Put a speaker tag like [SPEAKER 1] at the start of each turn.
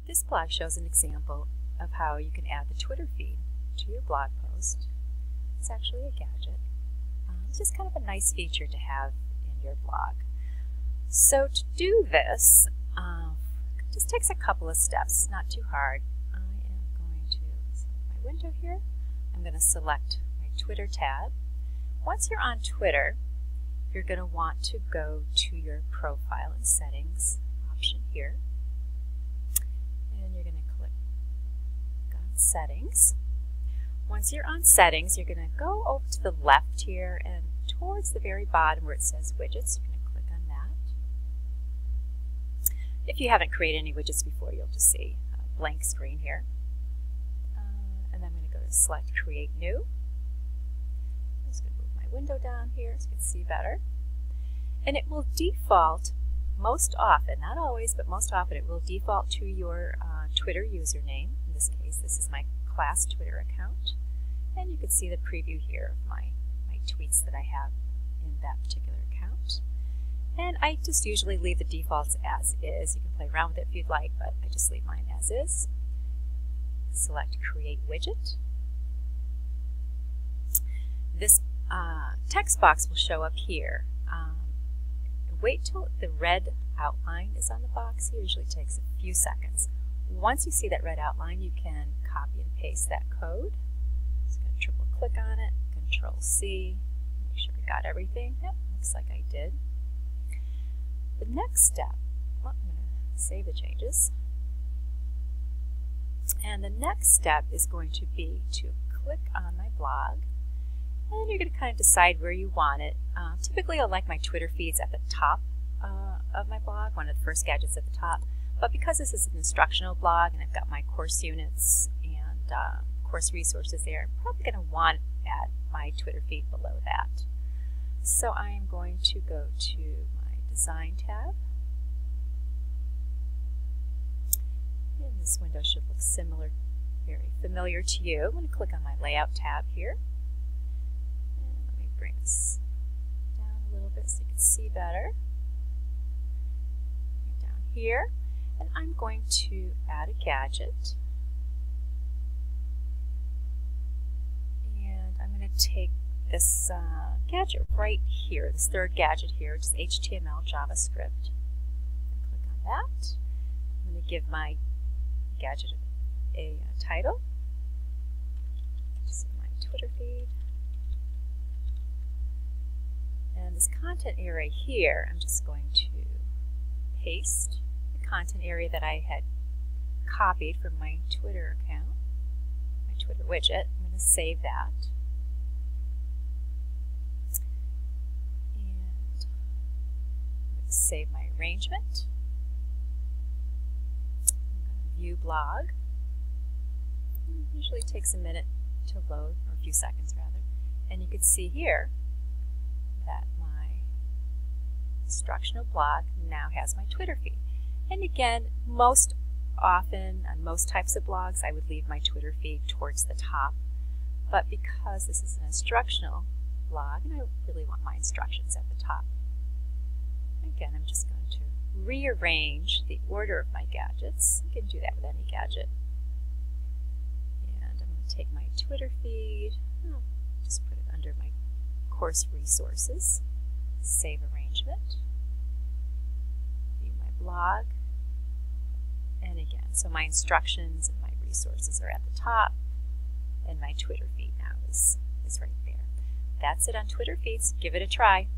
[SPEAKER 1] This blog shows an example of how you can add the Twitter feed to your blog post. It's actually a gadget. It's just kind of a nice feature to have in your blog. So to do this, it just takes a couple of steps, not too hard. I am going to select my window here. I'm going to select my Twitter tab. Once you're on Twitter, you're going to want to go to your profile and settings option here. And you're going to click on settings. Once you're on settings, you're going to go over to the left here and towards the very bottom where it says widgets, you're going to click on that. If you haven't created any widgets before, you'll just see a blank screen here. And then I'm going to go to select create new. I'm just going to move my window down here so you can see better. And it will default most often, not always, but most often it will default to your Twitter username. In this case, this is my class Twitter account. And you can see the preview here of my tweets that I have in that particular account. And I just usually leave the defaults as is. You can play around with it if you'd like, but I just leave mine as is. Select Create Widget. This text box will show up here. Wait till the red outline is on the box. It usually takes a few seconds. Once you see that red outline, you can copy and paste that code. Just going to triple click on it, Control C, make sure I got everything. Yep, looks like I did. The next step, well, I'm going to save the changes. And the next step is going to be to click on my blog. And you're going to kind of decide where you want it. Typically, I like my Twitter feeds at the top of my blog, one of the first gadgets at the top. But because this is an instructional blog and I've got my course units and course resources there, I'm probably going to want to add my Twitter feed below that. So I am going to go to my Design tab. And this window should look similar, very familiar to you. I'm going to click on my Layout tab here. Bring this down a little bit so you can see better. Down here, and I'm going to add a gadget. And I'm going to take this gadget right here, this third gadget here, which is HTML JavaScript. And click on that. I'm going to give my gadget a title. Just my Twitter feed. And this content area here, I'm just going to paste the content area that I had copied from my Twitter account, my Twitter widget. I'm going to save that. And I'm going to save my arrangement. I'm going to view blog. It usually takes a minute to load, or a few seconds rather. And you can see here that my instructional blog now has my Twitter feed. And again, most often on most types of blogs, I would leave my Twitter feed towards the top. But because this is an instructional blog, and I really want my instructions at the top, again, I'm just going to rearrange the order of my gadgets. You can do that with any gadget. And I'm going to take my Twitter feed, I'll just put it under my course resources, save arrangement, view my blog, and again, so my instructions and my resources are at the top, and my Twitter feed now is right there. That's it on Twitter feeds. Give it a try.